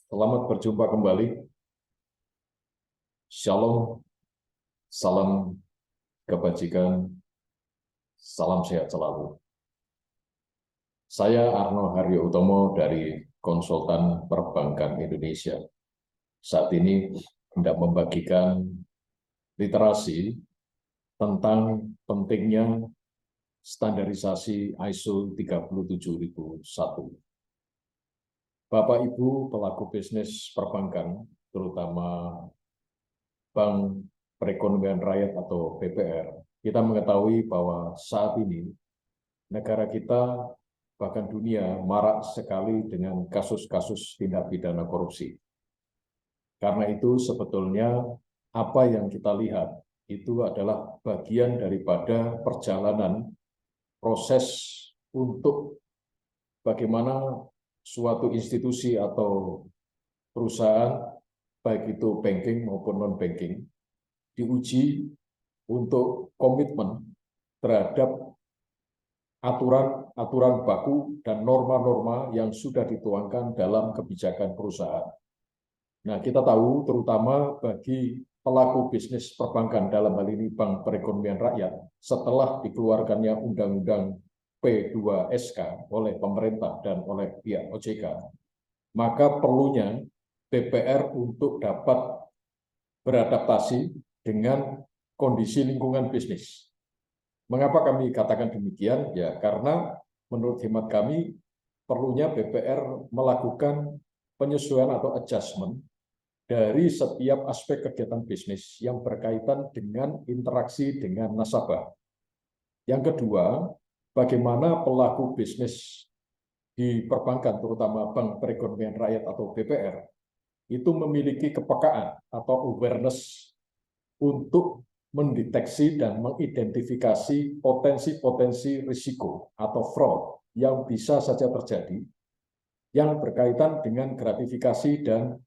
Selamat berjumpa kembali. Shalom, salam kebajikan, salam sehat selalu. Saya Arno Haryo Utomo dari Konsultan Perbankan Indonesia. Saat ini hendak membagikan literasi tentang pentingnya standarisasi ISO 37001. Bapak Ibu pelaku bisnis perbankan, terutama Bank Perekonomian Rakyat atau BPR, kita mengetahui bahwa saat ini negara kita bahkan dunia marak sekali dengan kasus-kasus tindak pidana korupsi. Karena itu sebetulnya apa yang kita lihat itu adalah bagian daripada perjalanan proses untuk bagaimana suatu institusi atau perusahaan, baik itu banking maupun non-banking, diuji untuk komitmen terhadap aturan baku dan norma-norma yang sudah dituangkan dalam kebijakan perusahaan. Nah, kita tahu terutama bagi pelaku bisnis perbankan dalam hal ini Bank Perekonomian Rakyat, setelah dikeluarkannya Undang-Undang P2SK oleh pemerintah dan oleh pihak OJK, maka perlunya BPR untuk dapat beradaptasi dengan kondisi lingkungan bisnis. Mengapa kami katakan demikian? Ya, karena menurut hemat kami perlunya BPR melakukan penyesuaian atau adjustment dari setiap aspek kegiatan bisnis yang berkaitan dengan interaksi dengan nasabah. Yang kedua, bagaimana pelaku bisnis di perbankan, terutama Bank Perekonomian Rakyat atau BPR, itu memiliki kepekaan atau awareness untuk mendeteksi dan mengidentifikasi potensi-potensi risiko atau fraud yang bisa saja terjadi yang berkaitan dengan gratifikasi dan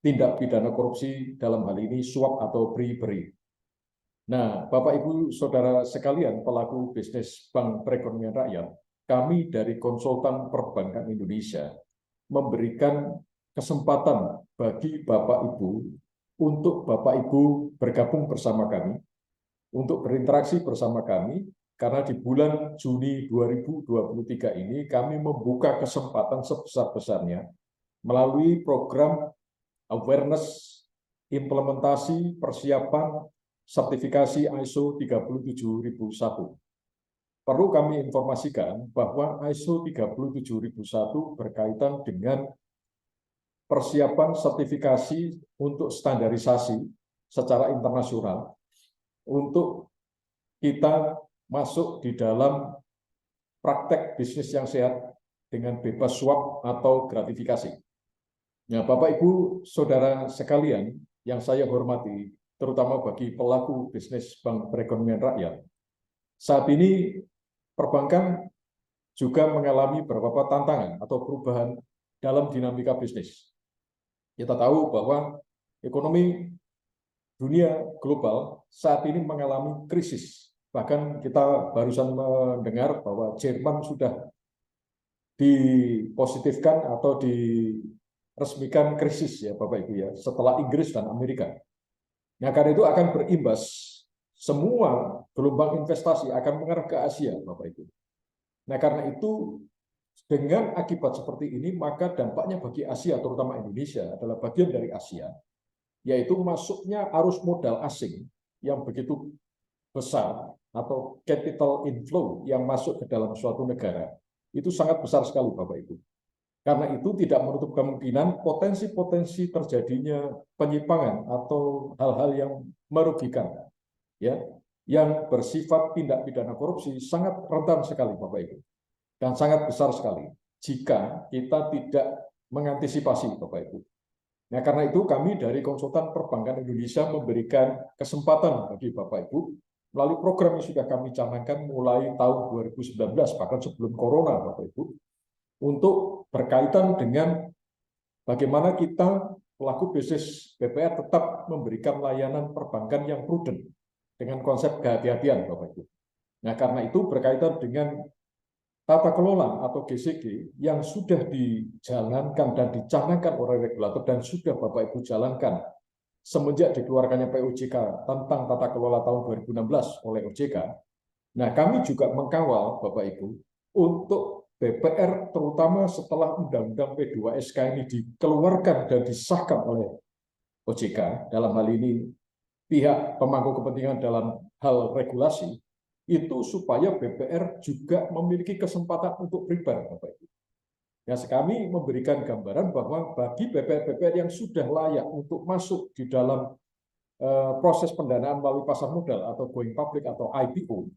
tindak pidana korupsi, dalam hal ini suap atau bribery. Nah, Bapak Ibu Saudara sekalian pelaku bisnis Bank Perekonomian Rakyat, kami dari Konsultan Perbankan Indonesia memberikan kesempatan bagi Bapak Ibu untuk Bapak Ibu bergabung bersama kami, untuk berinteraksi bersama kami, karena di bulan Juni 2023 ini kami membuka kesempatan sebesar-besarnya melalui program awareness, implementasi, persiapan, sertifikasi ISO 37001. Perlu kami informasikan bahwa ISO 37001 berkaitan dengan persiapan sertifikasi untuk standarisasi secara internasional untuk kita masuk di dalam praktek bisnis yang sehat dengan bebas suap atau gratifikasi. Nah, Bapak Ibu Saudara sekalian yang saya hormati, terutama bagi pelaku bisnis Bank Perekonomian Rakyat, saat ini perbankan juga mengalami beberapa tantangan atau perubahan dalam dinamika bisnis. Kita tahu bahwa ekonomi dunia global saat ini mengalami krisis. Bahkan kita barusan mendengar bahwa Jerman sudah dipositifkan atau diresmikan krisis ya Bapak Ibu ya, setelah Inggris dan Amerika. Nah, karena itu akan berimbas, semua gelombang investasi akan mengarah ke Asia Bapak Ibu. Nah, karena itu dengan akibat seperti ini, maka dampaknya bagi Asia, terutama Indonesia, adalah bagian dari Asia, yaitu masuknya arus modal asing yang begitu besar atau capital inflow yang masuk ke dalam suatu negara, itu sangat besar sekali Bapak Ibu. Karena itu tidak menutup kemungkinan potensi-potensi terjadinya penyimpangan atau hal-hal yang merugikan, ya, yang bersifat tindak pidana korupsi sangat rentan sekali Bapak Ibu. Dan sangat besar sekali jika kita tidak mengantisipasi Bapak Ibu. Nah, karena itu kami dari Konsultan Perbankan Indonesia memberikan kesempatan bagi Bapak Ibu melalui program yang sudah kami canangkan mulai tahun 2019, bahkan sebelum Corona Bapak Ibu, untuk berkaitan dengan bagaimana kita pelaku bisnis BPR tetap memberikan layanan perbankan yang prudent dengan konsep kehati-hatian Bapak Ibu. Nah, karena itu berkaitan dengan tata kelola atau GCG yang sudah dijalankan dan dicanangkan oleh regulator dan sudah Bapak Ibu jalankan semenjak dikeluarkannya POJK tentang tata kelola tahun 2016 oleh OJK. Nah, kami juga mengkawal Bapak Ibu untuk BPR terutama setelah Undang-Undang P2SK ini dikeluarkan dan disahkan oleh OJK, dalam hal ini pihak pemangku kepentingan dalam hal regulasi, itu supaya BPR juga memiliki kesempatan untuk prepare, Bapak Ibu. Nah, kami memberikan gambaran bahwa bagi BPR-BPR yang sudah layak untuk masuk di dalam proses pendanaan melalui pasar modal atau going public atau IPO.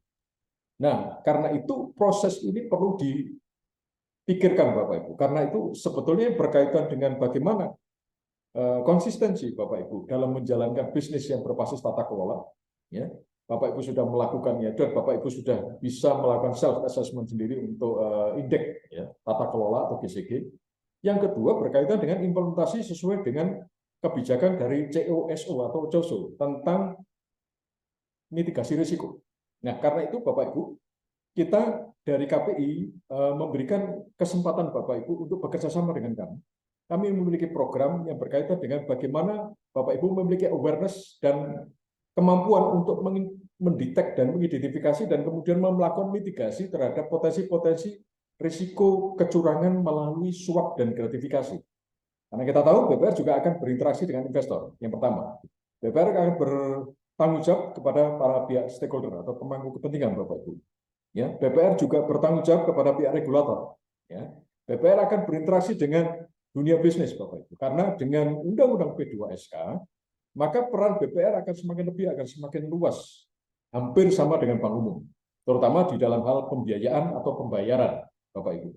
Nah, karena itu proses ini perlu dipikirkan, Bapak Ibu. Karena itu sebetulnya berkaitan dengan bagaimana konsistensi Bapak Ibu dalam menjalankan bisnis yang berbasis tata kelola. Ya, Bapak Ibu sudah melakukannya dan Bapak Ibu sudah bisa melakukan self assessment sendiri untuk indeks ya, tata kelola atau GCG. Yang kedua berkaitan dengan implementasi sesuai dengan kebijakan dari COSO atau COSO tentang mitigasi risiko. Nah, karena itu Bapak Ibu, kita dari KPI memberikan kesempatan Bapak Ibu untuk bekerja sama dengan kami. Kami memiliki program yang berkaitan dengan bagaimana Bapak Ibu memiliki awareness dan kemampuan untuk mendetek dan mengidentifikasi dan kemudian melakukan mitigasi terhadap potensi-potensi risiko kecurangan melalui suap dan gratifikasi. Karena kita tahu BPR juga akan berinteraksi dengan investor. Yang pertama, BPR akan bertanggung jawab kepada para pihak stakeholder atau pemangku kepentingan Bapak Ibu. Ya, BPR juga bertanggung jawab kepada pihak regulator. Ya, BPR akan berinteraksi dengan dunia bisnis Bapak Ibu. Karena dengan Undang-Undang P2SK, maka peran BPR akan semakin lebih, akan semakin luas, hampir sama dengan bank umum, terutama di dalam hal pembiayaan atau pembayaran, Bapak Ibu.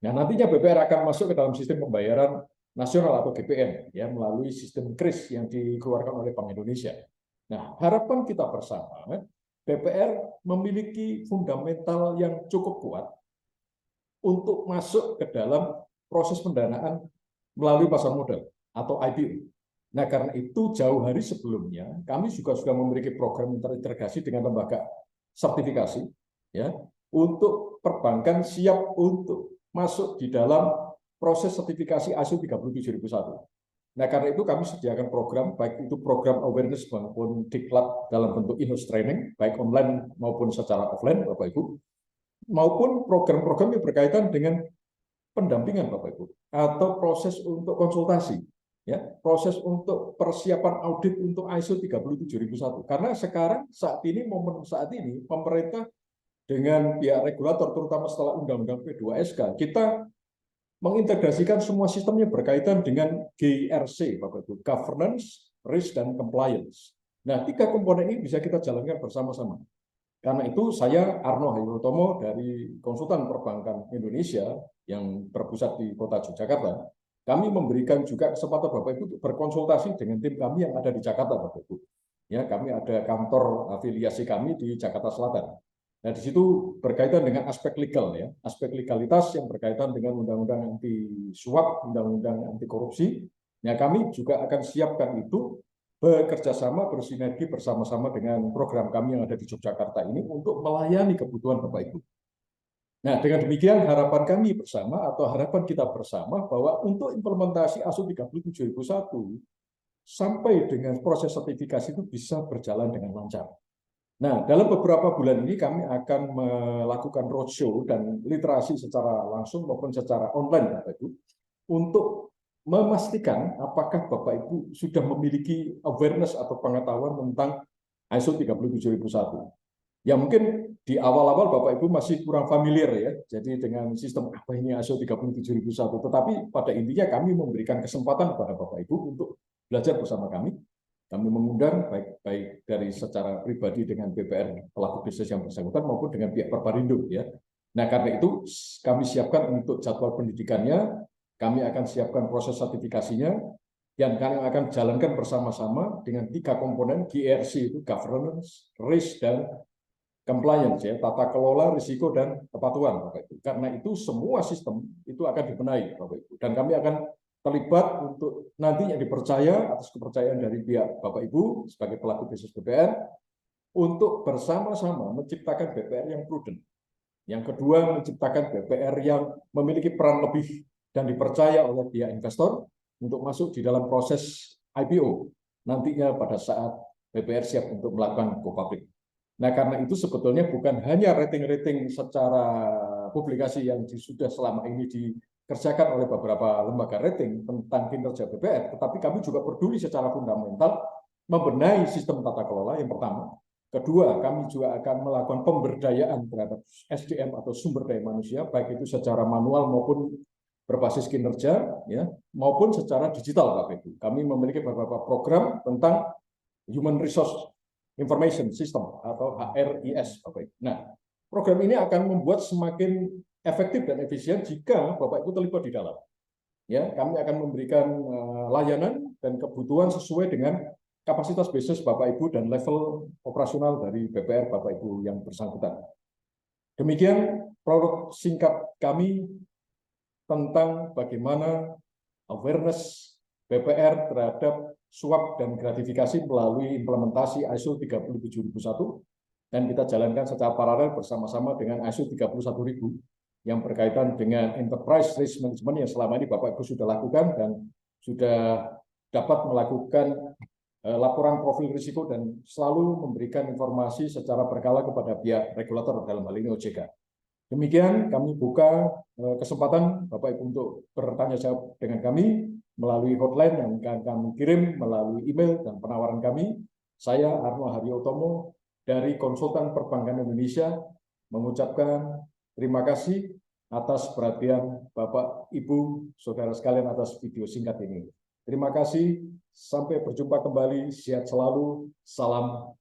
Nah, nantinya BPR akan masuk ke dalam sistem pembayaran nasional atau GPN, ya, melalui sistem KRIS yang dikeluarkan oleh Bank Indonesia. Nah, harapan kita bersama, BPR memiliki fundamental yang cukup kuat untuk masuk ke dalam proses pendanaan melalui pasar modal atau IPO. Nah, karena itu jauh hari sebelumnya kami juga sudah memiliki program terintegrasi dengan lembaga sertifikasi ya untuk perbankan siap untuk masuk di dalam proses sertifikasi ISO 37001. Nah, karena itu kami sediakan program, baik itu program awareness maupun diklat dalam bentuk in-house training, baik online maupun secara offline, Bapak Ibu, maupun program-program yang berkaitan dengan pendampingan, Bapak Ibu, atau proses untuk konsultasi. Ya, proses untuk persiapan audit untuk ISO 37001. Karena sekarang saat ini momen saat ini pemerintah dengan pihak regulator terutama setelah Undang-Undang P2SK kita mengintegrasikan semua sistemnya berkaitan dengan GRC, Bapak Ibu, governance, risk dan compliance. Nah, 3 komponen ini bisa kita jalankan bersama-sama. Karena itu saya Arno Hayutomo dari Konsultan Perbankan Indonesia yang berpusat di Kota Yogyakarta. Kami memberikan juga kesempatan Bapak Ibu untuk berkonsultasi dengan tim kami yang ada di Jakarta, Bapak Ibu. Ya, kami ada kantor afiliasi kami di Jakarta Selatan. Nah, di situ berkaitan dengan aspek legal ya, aspek legalitas yang berkaitan dengan undang-undang anti suap, undang-undang anti korupsi. Nah, kami juga akan siapkan itu bekerja sama bersinergi bersama-sama dengan program kami yang ada di Yogyakarta ini untuk melayani kebutuhan Bapak Ibu. Nah, dengan demikian harapan kami bersama atau harapan kita bersama bahwa untuk implementasi ASU 37001 sampai dengan proses sertifikasi itu bisa berjalan dengan lancar. Nah, dalam beberapa bulan ini kami akan melakukan roadshow dan literasi secara langsung maupun secara online, Bapak Ibu, untuk memastikan apakah Bapak Ibu sudah memiliki awareness atau pengetahuan tentang ISO 37001. Ya mungkin di awal-awal Bapak Ibu masih kurang familiar ya, jadi dengan sistem apa ini ISO 37001. Tetapi pada intinya kami memberikan kesempatan kepada Bapak Ibu untuk belajar bersama kami. Kami mengundang baik dari secara pribadi dengan BPR pelaku bisnis yang bersangkutan maupun dengan pihak Perparindo ya. Nah, karena itu kami siapkan untuk jadwal pendidikannya, kami akan siapkan proses sertifikasinya, yang kami akan jalankan bersama-sama dengan 3 komponen GRC itu governance, risk dan compliance ya, tata kelola risiko dan kepatuhan Bapak Ibu. Karena itu semua sistem itu akan dibenahi Bapak Ibu. Dan kami akan terlibat untuk nantinya dipercaya atas kepercayaan dari pihak Bapak Ibu sebagai pelaku bisnis BPR untuk bersama-sama menciptakan BPR yang prudent. Yang kedua, menciptakan BPR yang memiliki peran lebih dan dipercaya oleh pihak investor untuk masuk di dalam proses IPO nantinya pada saat BPR siap untuk melakukan go public. Nah, karena itu sebetulnya bukan hanya rating-rating secara publikasi yang sudah selama ini dikerjakan oleh beberapa lembaga rating tentang kinerja BPR, tetapi kami juga peduli secara fundamental membenahi sistem tata kelola yang pertama. Kedua, kami juga akan melakukan pemberdayaan terhadap SDM atau sumber daya manusia, baik itu secara manual maupun berbasis kinerja, ya, maupun secara digital, Bapak Ibu. Kami memiliki beberapa program tentang Human Resource Information System atau HRIS, Bapak Ibu. Nah, program ini akan membuat semakin efektif dan efisien jika Bapak Ibu terlibat di dalam. Ya, kami akan memberikan layanan dan kebutuhan sesuai dengan kapasitas bisnis Bapak Ibu dan level operasional dari BPR Bapak Ibu yang bersangkutan. Demikian produk singkat kami tentang bagaimana awareness BPR terhadap suap dan gratifikasi melalui implementasi ISO 37001 dan kita jalankan secara paralel bersama-sama dengan ISO 31000 yang berkaitan dengan enterprise risk management yang selama ini Bapak Ibu sudah lakukan dan sudah dapat melakukan laporan profil risiko dan selalu memberikan informasi secara berkala kepada pihak regulator dalam hal ini OJK. Demikian kami buka kesempatan Bapak Ibu untuk bertanya jawab dengan kami melalui hotline yang akan kami kirim melalui email dan penawaran kami. Saya Arno Haryotomo dari Konsultan Perbankan Indonesia mengucapkan terima kasih atas perhatian Bapak, Ibu, Saudara sekalian atas video singkat ini. Terima kasih, sampai berjumpa kembali, sehat selalu, salam